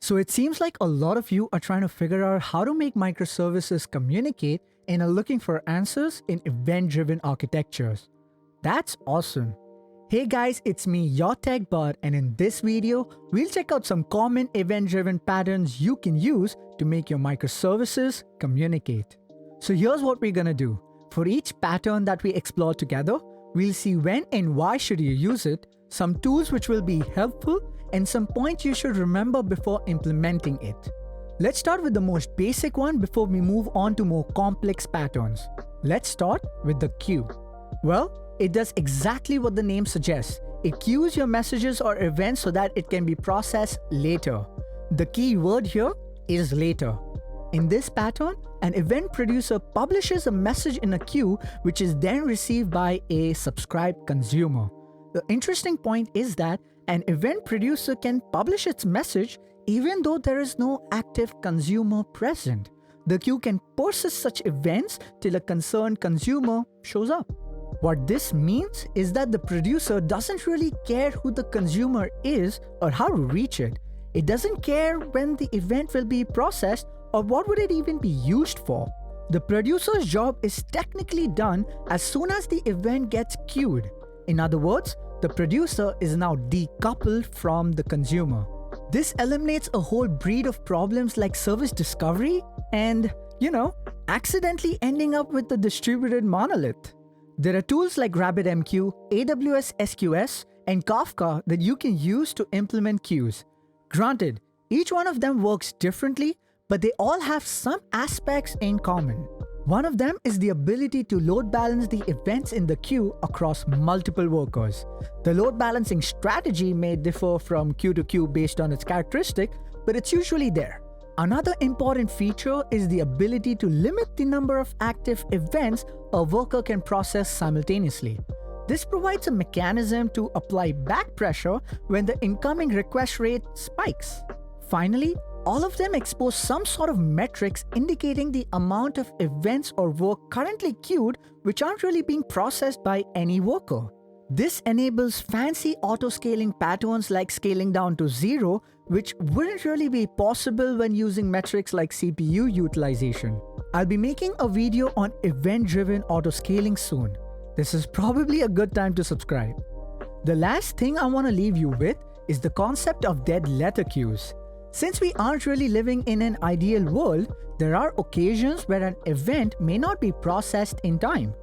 So it seems like a lot of you are trying to figure out how to make microservices communicate and are looking for answers in event-driven architectures. That's awesome. Hey guys, it's me, YourTechBud, and in this video, we'll check out some common event-driven patterns you can use to make your microservices communicate. So here's what we're gonna do. For each pattern that we explore together, we'll see when and why should you use it, some tools which will be helpful, and some points you should remember before implementing it. Let's start with the most basic one before we move on to more complex patterns. Let's start with the queue. Well, it does exactly what the name suggests. It queues your messages or events so that it can be processed later. The key word here is later. In this pattern, an event producer publishes a message in a queue which is then received by a subscribed consumer. The interesting point is that an event producer can publish its message even though there is no active consumer present. The queue can persist such events till a concerned consumer shows up. What this means is that the producer doesn't really care who the consumer is or how to reach it. It doesn't care when the event will be processed or what would it even be used for. The producer's job is technically done as soon as the event gets queued. In other words, the producer is now decoupled from the consumer. This eliminates a whole breed of problems like service discovery and, accidentally ending up with the distributed monolith. There are tools like RabbitMQ, AWS SQS, and Kafka that you can use to implement queues. Granted, each one of them works differently, but they all have some aspects in common. One of them is the ability to load balance the events in the queue across multiple workers. The load balancing strategy may differ from queue to queue based on its characteristic, but it's usually there. Another important feature is the ability to limit the number of active events a worker can process simultaneously. This provides a mechanism to apply back pressure when the incoming request rate spikes. Finally, all of them expose some sort of metrics indicating the amount of events or work currently queued which aren't really being processed by any worker. This enables fancy auto-scaling patterns like scaling down to 0, which wouldn't really be possible when using metrics like CPU utilization. I'll be making a video on event-driven auto-scaling soon. This is probably a good time to subscribe. The last thing I want to leave you with is the concept of dead letter queues. Since we aren't really living in an ideal world, there are occasions where an event may not be processed in time.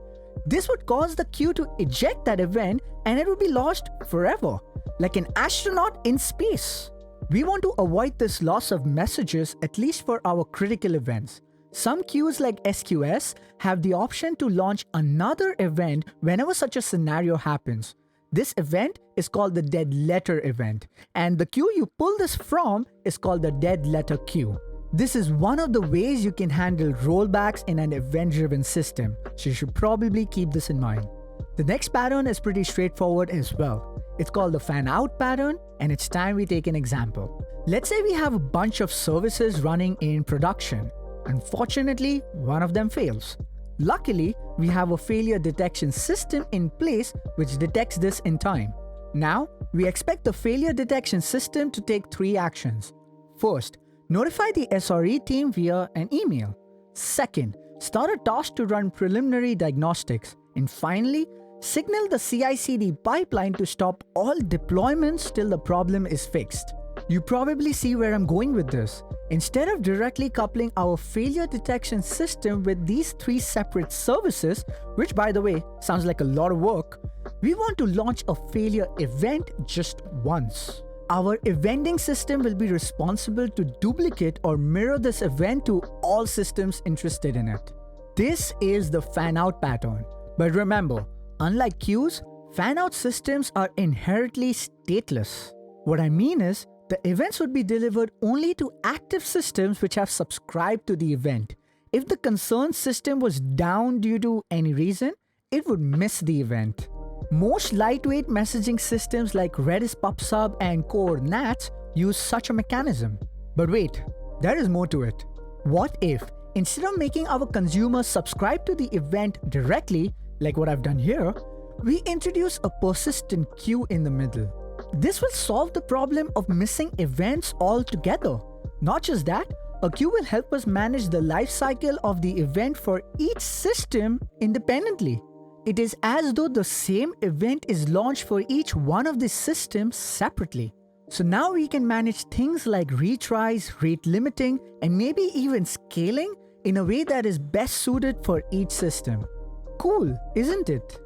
This would cause the queue to eject that event and it would be lost forever, like an astronaut in space. We want to avoid this loss of messages, at least for our critical events. Some queues like SQS have the option to launch another event whenever such a scenario happens. This event is called the dead letter event, and the queue you pull this from is called the dead letter queue. This is one of the ways you can handle rollbacks in an event-driven system, so you should probably keep this in mind. The next pattern is pretty straightforward as well. It's called the Fanout Pattern, and it's time we take an example. Let's say we have a bunch of services running in production. Unfortunately, one of them fails. Luckily, we have a failure detection system in place which detects this in time. Now, we expect the failure detection system to take 3 actions. First, notify the SRE team via an email. Second, start a task to run preliminary diagnostics. And finally, signal the CI/CD pipeline to stop all deployments till the problem is fixed. You probably see where I'm going with this. Instead of directly coupling our failure detection system with these 3 separate services, which by the way sounds like a lot of work, we want to launch a failure event just once. Our eventing system will be responsible to duplicate or mirror this event to all systems interested in it. This is the fan-out pattern. But remember, unlike queues, fan-out systems are inherently stateless. What I mean is, the events would be delivered only to active systems which have subscribed to the event. If the concerned system was down due to any reason, it would miss the event. Most lightweight messaging systems like Redis PubSub and Core NATs use such a mechanism. But wait, there is more to it. What if, instead of making our consumers subscribe to the event directly, like what I've done here, we introduce a persistent queue in the middle? This will solve the problem of missing events altogether. Not just that, a queue will help us manage the life cycle of the event for each system independently. It is as though the same event is launched for each one of these systems separately. So now we can manage things like retries, rate limiting, and maybe even scaling in a way that is best suited for each system. Cool, isn't it?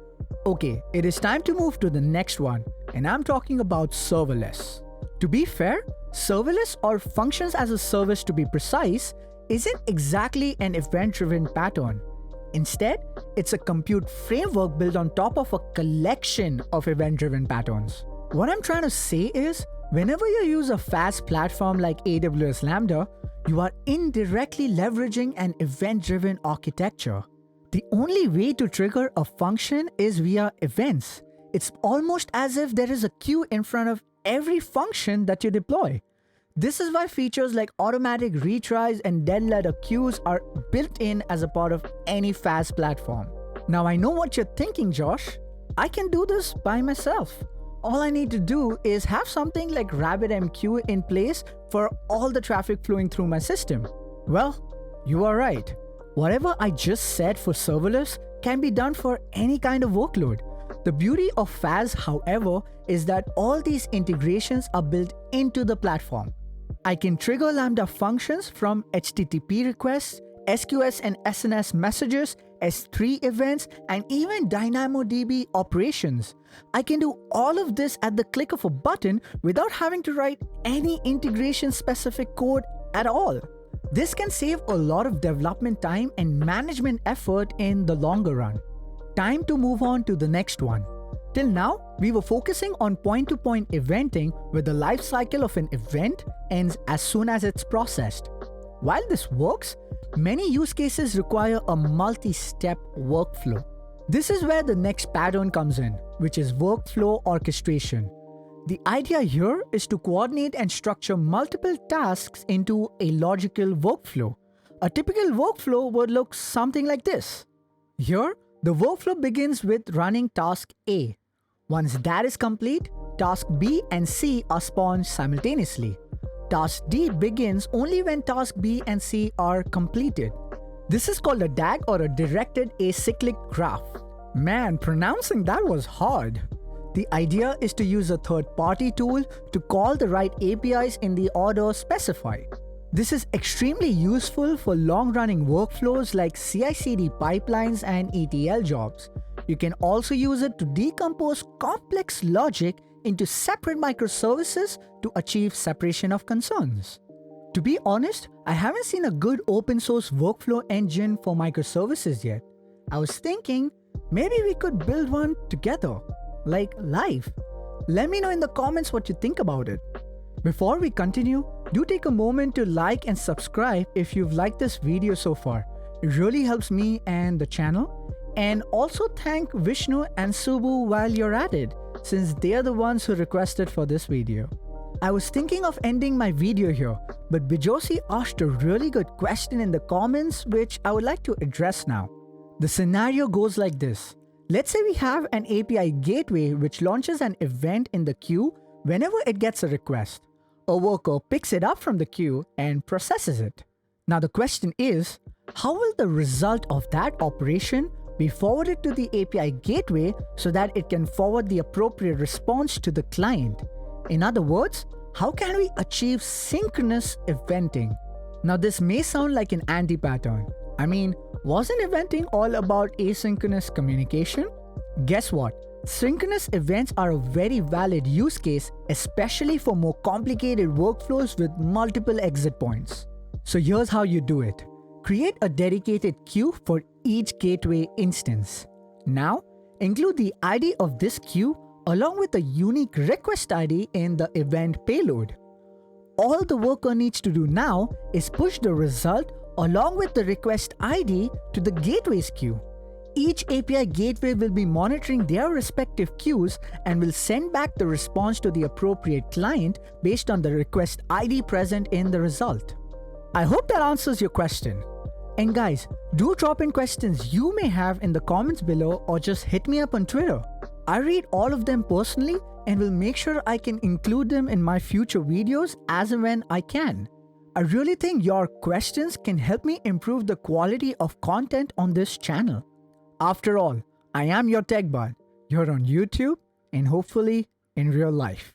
Okay, it is time to move to the next one, and I'm talking about serverless. To be fair, serverless, or functions as a service to be precise, isn't exactly an event-driven pattern. Instead, it's a compute framework built on top of a collection of event-driven patterns. What I'm trying to say is, whenever you use a fast platform like AWS Lambda, you are indirectly leveraging an event-driven architecture. The only way to trigger a function is via events. It's almost as if there is a queue in front of every function that you deploy. This is why features like automatic retries and dead letter queues are built in as a part of any fast platform. Now I know what you're thinking, Josh. I can do this by myself. All I need to do is have something like RabbitMQ in place for all the traffic flowing through my system. Well, you are right. Whatever I just said for serverless can be done for any kind of workload. The beauty of FaaS, however, is that all these integrations are built into the platform. I can trigger Lambda functions from HTTP requests, SQS and SNS messages, S3 events, and even DynamoDB operations. I can do all of this at the click of a button without having to write any integration-specific code at all. This can save a lot of development time and management effort in the longer run. Time to move on to the next one. Till now, we were focusing on point-to-point eventing where the life cycle of an event ends as soon as it's processed. While this works, many use cases require a multi-step workflow. This is where the next pattern comes in, which is workflow orchestration. The idea here is to coordinate and structure multiple tasks into a logical workflow. A typical workflow would look something like this. Here, the workflow begins with running task A. Once that is complete, task B and C are spawned simultaneously. Task D begins only when task B and C are completed. This is called a DAG, or a directed acyclic graph. Man, pronouncing that was hard. The idea is to use a third-party tool to call the right APIs in the order specified. This is extremely useful for long-running workflows like CI/CD pipelines and ETL jobs. You can also use it to decompose complex logic into separate microservices to achieve separation of concerns. To be honest, I haven't seen a good open source workflow engine for microservices yet. I was thinking maybe we could build one together, like live. Let me know in the comments what you think about it. Before we continue, do take a moment to like and subscribe if you've liked this video so far. It really helps me and the channel. And also thank Vishnu and Subbu while you're at it, since they are the ones who requested for this video. I was thinking of ending my video here, but Bijosi asked a really good question in the comments which I would like to address now. The scenario goes like this. Let's say we have an API gateway which launches an event in the queue whenever it gets a request. A worker picks it up from the queue and processes it. Now the question is, how will the result of that operation be forwarded to the API gateway so that it can forward the appropriate response to the client? In other words, how can we achieve synchronous eventing? Now this may sound like an anti-pattern. I mean, wasn't eventing all about asynchronous communication? Guess what? Synchronous events are a very valid use case, especially for more complicated workflows with multiple exit points. So here's how you do it. Create a dedicated queue for each gateway instance. Now, include the ID of this queue along with a unique request ID in the event payload. All the worker needs to do now is push the result along with the request ID to the gateway's queue. Each API gateway will be monitoring their respective queues and will send back the response to the appropriate client based on the request ID present in the result. I hope that answers your question. And guys, do drop in questions you may have in the comments below or just hit me up on Twitter. I read all of them personally and will make sure I can include them in my future videos as and when I can. I really think your questions can help me improve the quality of content on this channel. After all, I am your tech bud. You're on YouTube and hopefully in real life.